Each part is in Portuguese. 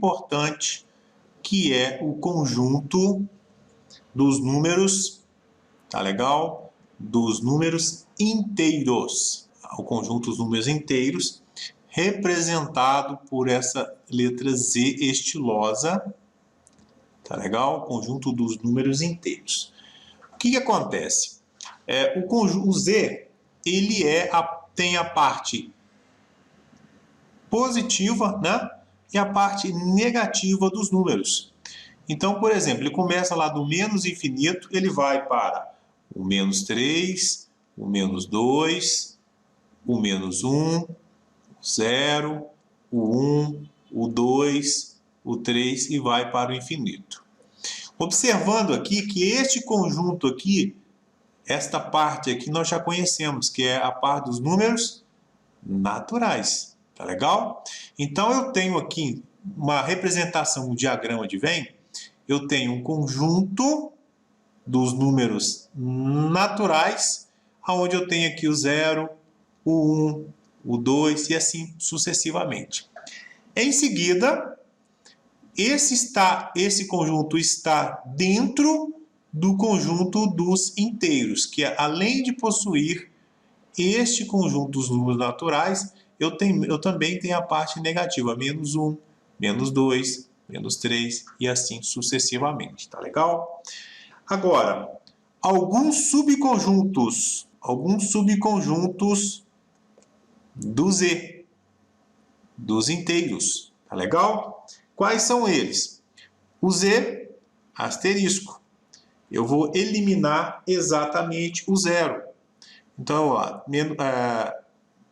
importante, que é o conjunto dos números, tá legal? Dos números inteiros. O conjunto dos números inteiros, representado por essa letra Z estilosa, tá legal? O conjunto dos números inteiros. O que acontece? O Z, ele tem a parte positiva, né? E a parte negativa dos números. Então, por exemplo, ele começa lá do menos infinito, ele vai para o menos 3, o menos 2, o menos 1, o 0, o 1, o 2, o 3 e vai para o infinito. Observando aqui que este conjunto aqui, esta parte aqui nós já conhecemos, que é a parte dos números naturais. Tá legal? Então, eu tenho aqui uma representação, um diagrama de Venn. Eu tenho um conjunto dos números naturais, onde eu tenho aqui o 0, o 1, o 2 e assim sucessivamente. Em seguida, esse conjunto está dentro do conjunto dos inteiros, que além de possuir este conjunto dos números naturais, eu também tenho a parte negativa, menos 1, menos 2, menos 3 e assim sucessivamente, tá legal? Agora, alguns subconjuntos do Z, dos inteiros, tá legal? Quais são eles? O Z asterisco. Eu vou eliminar exatamente o 0. Então, ó,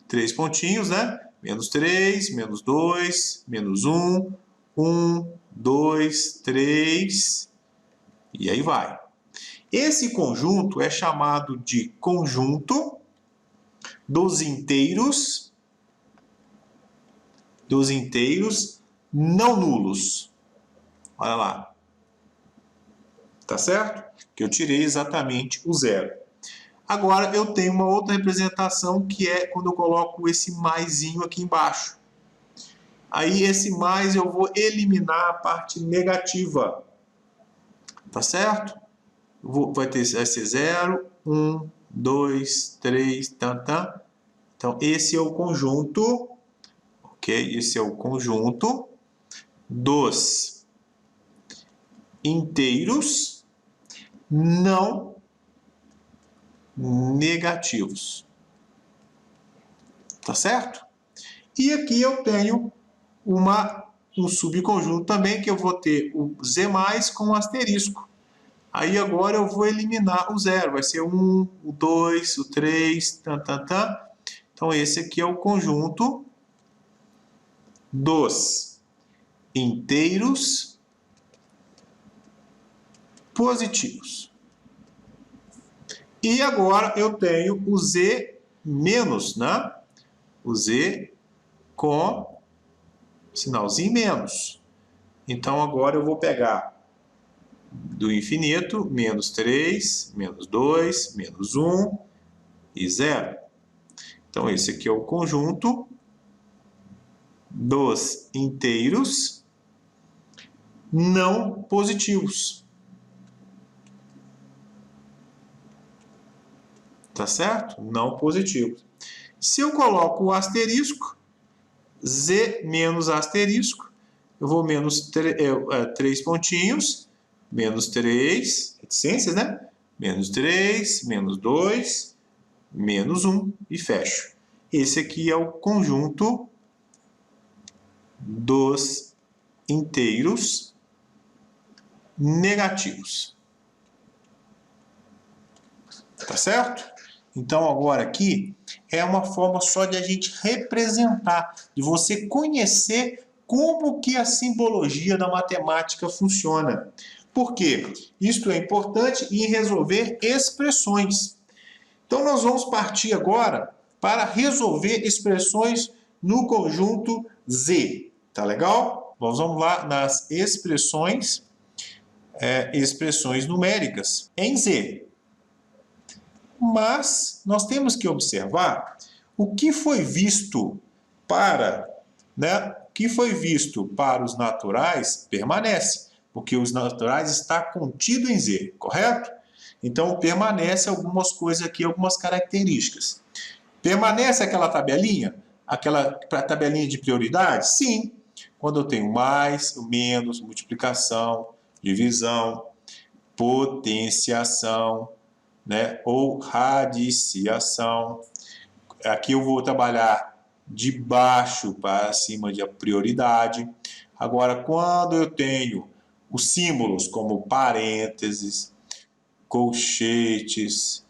3 pontinhos, né? Menos 3, menos 2, menos 1, 1, 2, 3, e aí vai. Esse conjunto é chamado de conjunto dos inteiros não nulos. Olha lá. Tá certo? Que eu tirei exatamente o 0. Agora, eu tenho uma outra representação que é quando eu coloco esse maisinho aqui embaixo. Aí, esse mais eu vou eliminar a parte negativa. Tá certo? Vai ser 0, 1, 2, 3, tá. Então, esse é o conjunto, ok? Esse é o conjunto dos inteiros não negativos. Tá certo? E aqui eu tenho um subconjunto também, que eu vou ter o Z mais com um asterisco. Aí agora eu vou eliminar o 0. Vai ser 1, o 2, o 3, tá. Então esse aqui é o conjunto dos inteiros positivos. E agora eu tenho o Z menos, né? O Z com sinalzinho menos. Então agora eu vou pegar do infinito, menos 3, menos 2, menos 1 e 0. Então esse aqui é o conjunto dos inteiros não positivos. Tá certo? Não positivos. Se eu coloco o asterisco, Z menos asterisco, eu vou menos 3 pontinhos, menos 3, reticências, né? Menos 3, menos 2, menos 1 e fecho. Esse aqui é o conjunto dos inteiros negativos. Tá certo? Então, agora aqui é uma forma só de a gente representar, de você conhecer como que a simbologia da matemática funciona. Por quê? Isto é importante em resolver expressões. Então, nós vamos partir agora para resolver expressões no conjunto Z. Tá legal? Nós vamos lá nas expressões numéricas em Z. Mas nós temos que observar o que foi visto para né? O que foi visto para os naturais permanece, porque os naturais está contido em Z, correto? Então, permanece algumas coisas aqui, algumas características. Permanece aquela tabelinha? Aquela tabelinha de prioridade? Sim. Quando eu tenho mais, menos, multiplicação, divisão, potenciação, né? Ou radiciação. Aqui eu vou trabalhar de baixo para cima de prioridade. Agora, quando eu tenho os símbolos como parênteses, colchetes,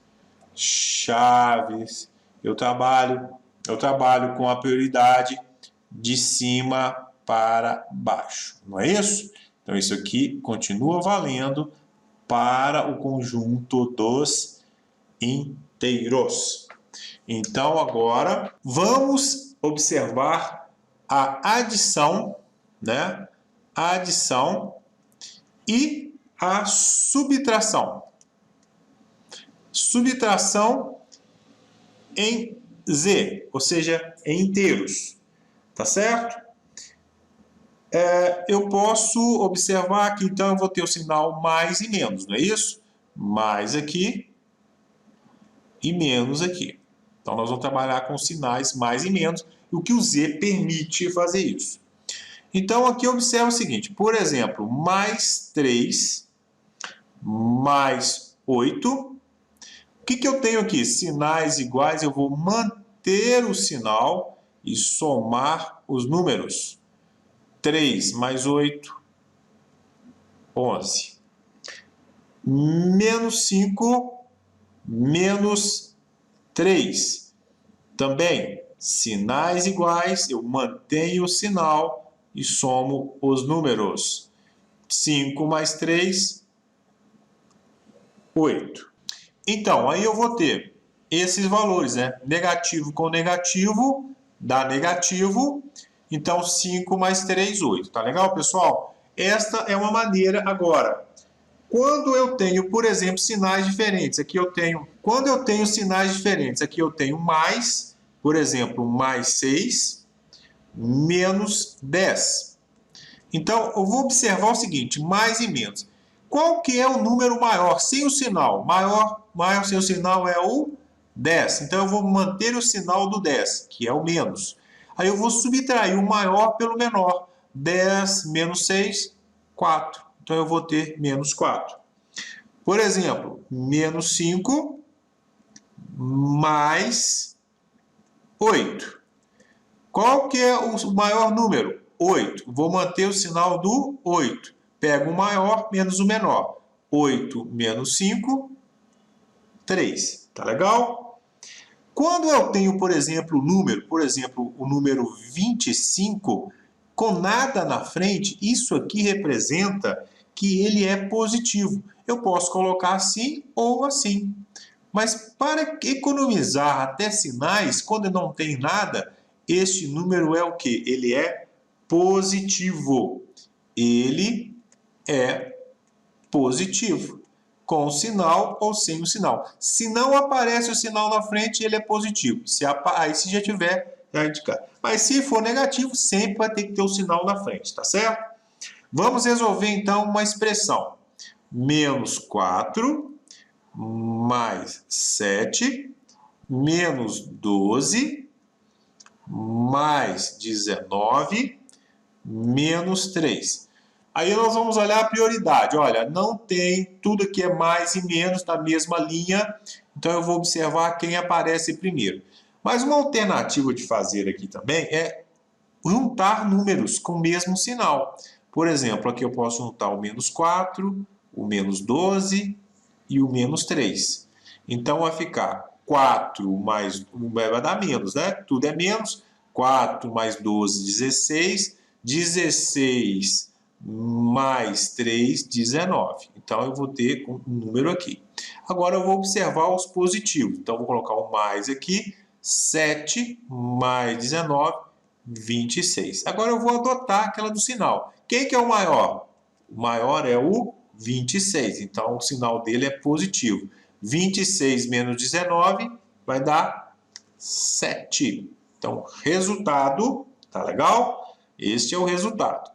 chaves, eu trabalho com a prioridade de cima para baixo, não é isso? Então, isso aqui continua valendo para o conjunto dos inteiros. Então, agora, vamos observar a adição, né? A adição e a subtração. Subtração em Z, ou seja, em inteiros, tá certo? Eu posso observar que então eu vou ter o sinal mais e menos, não é isso? Mais aqui e menos aqui. Então nós vamos trabalhar com sinais mais e menos, o que o Z permite fazer isso. Então aqui observa o seguinte, por exemplo, mais 3, mais 8. O que eu tenho aqui? Sinais iguais, eu vou manter o sinal e somar os números. 3 mais 8, 11. Menos 5, menos 3. Também, sinais iguais, eu mantenho o sinal e somo os números. 5 mais 3, 8. Então, aí eu vou ter esses valores, né? Negativo com negativo dá negativo. Então, 5 mais 3, 8. Tá legal, pessoal? Esta é uma maneira. Agora, quando eu tenho, por exemplo, sinais diferentes, aqui eu tenho... Quando eu tenho sinais diferentes, aqui eu tenho mais, por exemplo, mais 6, menos 10. Então, eu vou observar o seguinte, mais e menos. Qual que é o número maior sem o sinal? Maior sem o sinal é o 10. Então, eu vou manter o sinal do 10, que é o menos. Aí eu vou subtrair o maior pelo menor. 10 menos 6, 4. Então, eu vou ter menos 4. Por exemplo, menos 5 mais 8. Qual que é o maior número? 8. Vou manter o sinal do 8. Pego o maior menos o menor. 8 menos 5, 3. Tá legal? Quando eu tenho, por exemplo, o número 25, com nada na frente, isso aqui representa que ele é positivo. Eu posso colocar assim ou assim. Mas para economizar até sinais, quando não tem nada, este número é o quê? Ele é positivo. Ele é positivo. Com o sinal ou sem o sinal. Se não aparece o sinal na frente, ele é positivo. Aí se já tiver, já indicar. Mas se for negativo, sempre vai ter que ter o sinal na frente, tá certo? Vamos resolver então uma expressão. Menos 4 mais 7 menos 12 mais 19 menos 3. Aí nós vamos olhar a prioridade. Olha, não tem tudo que é mais e menos na mesma linha, então eu vou observar quem aparece primeiro. Mas uma alternativa de fazer aqui também é juntar números com o mesmo sinal. Por exemplo, aqui eu posso juntar o menos 4, o menos 12 e o menos 3. Então vai ficar 4 mais... vai dar menos, né? Tudo é menos. 4 mais 12, 16. 16 mais 3, 19. Então, eu vou ter um número aqui. Agora, eu vou observar os positivos. Então, vou colocar o mais aqui. 7 mais 19, 26. Agora, eu vou adotar aquela do sinal. Quem que é o maior? O maior é o 26. Então, o sinal dele é positivo. 26 menos 19 vai dar 7. Então, resultado Tá legal? Este é o resultado.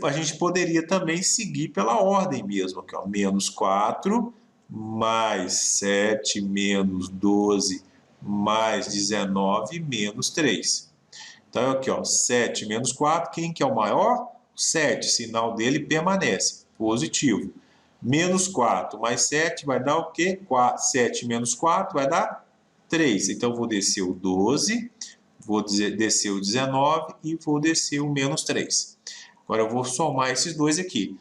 A gente poderia também seguir pela ordem mesmo. Aqui, ó, menos 4, mais 7, menos 12, mais 19, menos 3. Então, aqui, ó, 7 menos 4, quem que é o maior? 7, sinal dele permanece, positivo. Menos 4 mais 7 vai dar o quê? 7 menos 4 vai dar 3. Então, eu vou descer o 12, vou descer o 19 e vou descer o menos 3. Agora, eu vou somar esses dois aqui.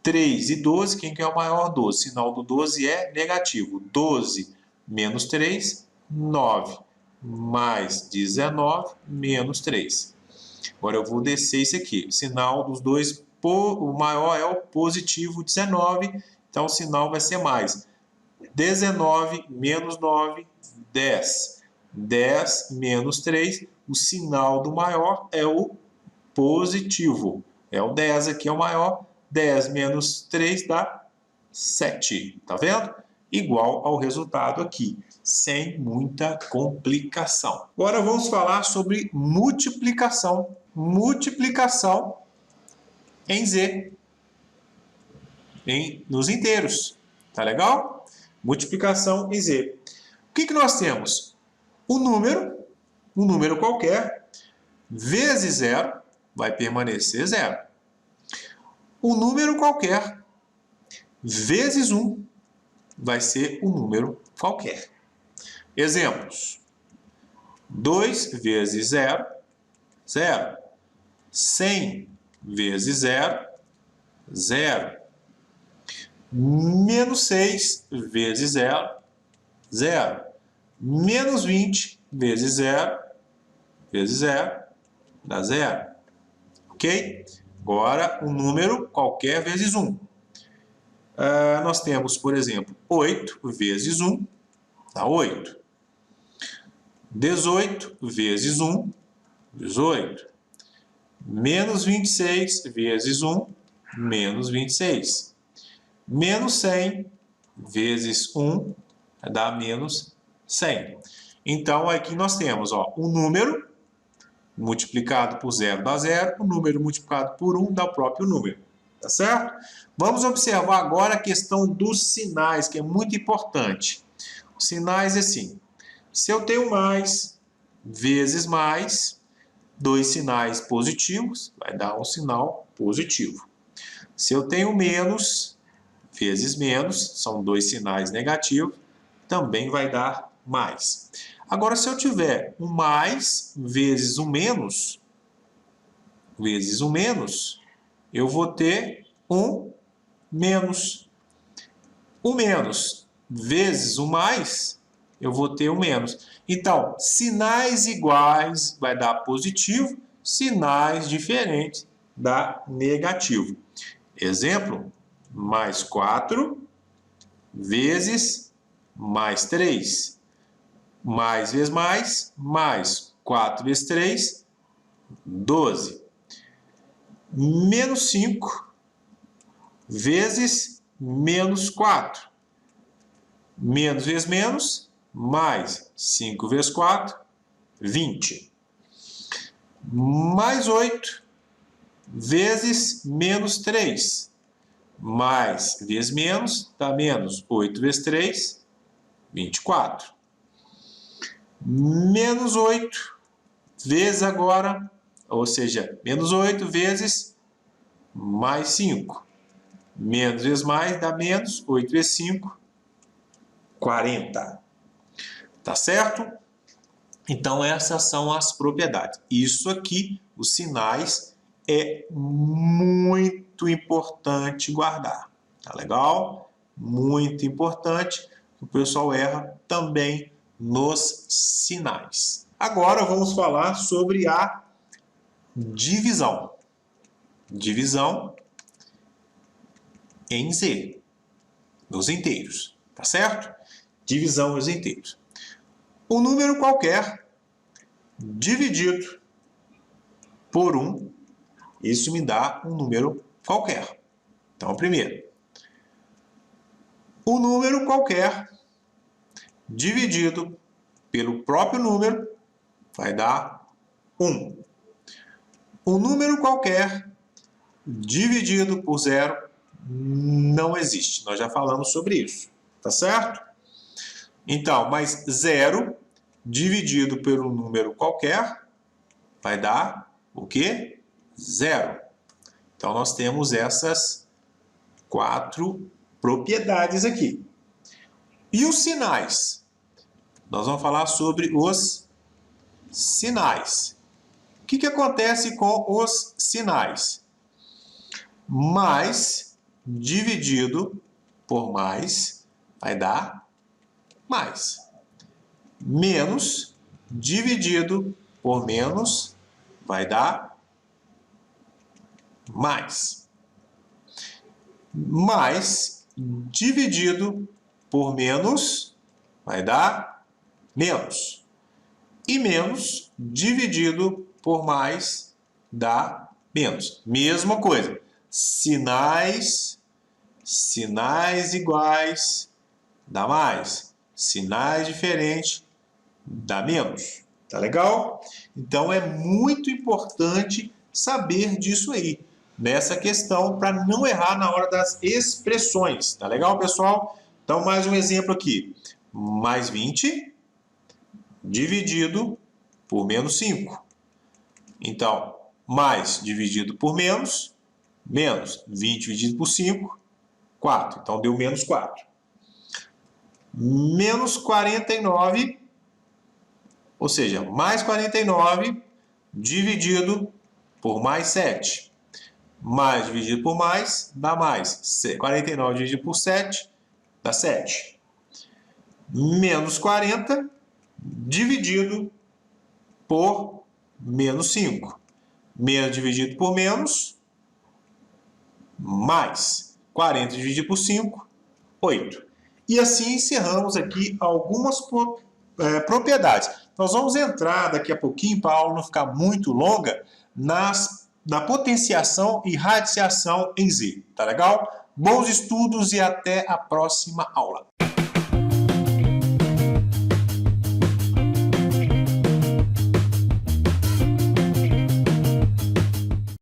3 e 12, quem que é o maior? 12. O sinal do 12 é negativo. 12 menos 3, 9. Mais 19, menos 3. Agora eu vou descer isso aqui. O sinal dos dois, o maior é o positivo 19, então o sinal vai ser mais. 19 menos 9, 10. 10 menos 3, o sinal do maior é o positivo. É o 10 aqui, é o maior. 10 menos 3 dá 7. Tá vendo? Igual ao resultado aqui, sem muita complicação. Agora vamos falar sobre multiplicação. Multiplicação em Z, nos inteiros. Tá legal? Multiplicação em Z. O que nós temos? Um número qualquer, vezes zero, vai permanecer zero. Um número qualquer, vezes 1, vai ser um número qualquer. Exemplos. 2 vezes 0, 0. 100 vezes 0, 0. Menos 6 vezes 0, 0. Menos 20 vezes 0, dá 0. Ok? Agora, um número qualquer vezes 1. Nós temos, por exemplo, 8 vezes 1, dá 8. 18 vezes 1, 18. Menos 26 vezes 1, menos 26. Menos 100 vezes 1, dá menos 100. Então, aqui nós temos um número multiplicado por 0 dá 0, o número multiplicado por 1 dá o próprio número. Tá certo? Vamos observar agora a questão dos sinais, que é muito importante. Os sinais é assim. Se eu tenho mais vezes mais, dois sinais positivos, vai dar um sinal positivo. Se eu tenho menos vezes menos, são dois sinais negativos, também vai dar mais. Agora, se eu tiver um mais vezes um menos, eu vou ter um menos. O menos vezes o mais, eu vou ter um menos. Então, sinais iguais vai dar positivo, sinais diferentes dá negativo. Exemplo, mais 4 vezes mais 3. Mais vezes mais 4 vezes 3, 12. Menos 5 vezes menos 4. Menos vezes menos, mais 5 vezes 4, 20. Mais 8 vezes menos 3. Mais vezes menos, dá menos 8 vezes 3, 24. Menos 8 vezes agora, ou seja, menos 8 vezes mais 5. Menos vezes mais dá menos, 8 vezes 5, 40. Tá certo? Então, essas são as propriedades. Isso aqui, os sinais, é muito importante guardar. Tá legal? Muito importante. O pessoal erra também nos sinais. Agora vamos falar sobre a divisão. Divisão em Z, nos inteiros, tá certo? Divisão nos inteiros. Um número qualquer dividido por 1, isso me dá um número qualquer. Então, primeiro, um número qualquer dividido pelo próprio número vai dar 1. um número qualquer dividido por zero não existe. Nós já falamos sobre isso, tá certo? Então, mas zero dividido por um número qualquer vai dar o quê? Zero. Então, nós temos essas 4 propriedades aqui. E os sinais? Nós vamos falar sobre os sinais. O que acontece com os sinais? Mais dividido por mais vai dar mais. Menos dividido por menos vai dar mais. Mais dividido por menos vai dar menos. E menos dividido por mais dá menos. Mesma coisa. Sinais iguais dá mais. Sinais diferentes dá menos. Tá legal? Então é muito importante saber disso aí, nessa questão, para não errar na hora das expressões. Tá legal, pessoal? Então, mais um exemplo aqui. Mais 20 dividido por menos 5. Então, mais dividido por menos, menos 20 dividido por 5, 4. Então, deu menos 4. Menos 49, ou seja, mais 49 dividido por mais 7. Mais dividido por mais dá mais. 49 dividido por 7 dá 7. Menos 40 dividido por menos 5. Menos dividido por menos, mais. 40 dividido por 5, 8. E assim encerramos aqui algumas propriedades. Nós vamos entrar daqui a pouquinho, para a aula não ficar muito longa, na potenciação e radiciação em Z. Tá legal? Bons estudos e até a próxima aula.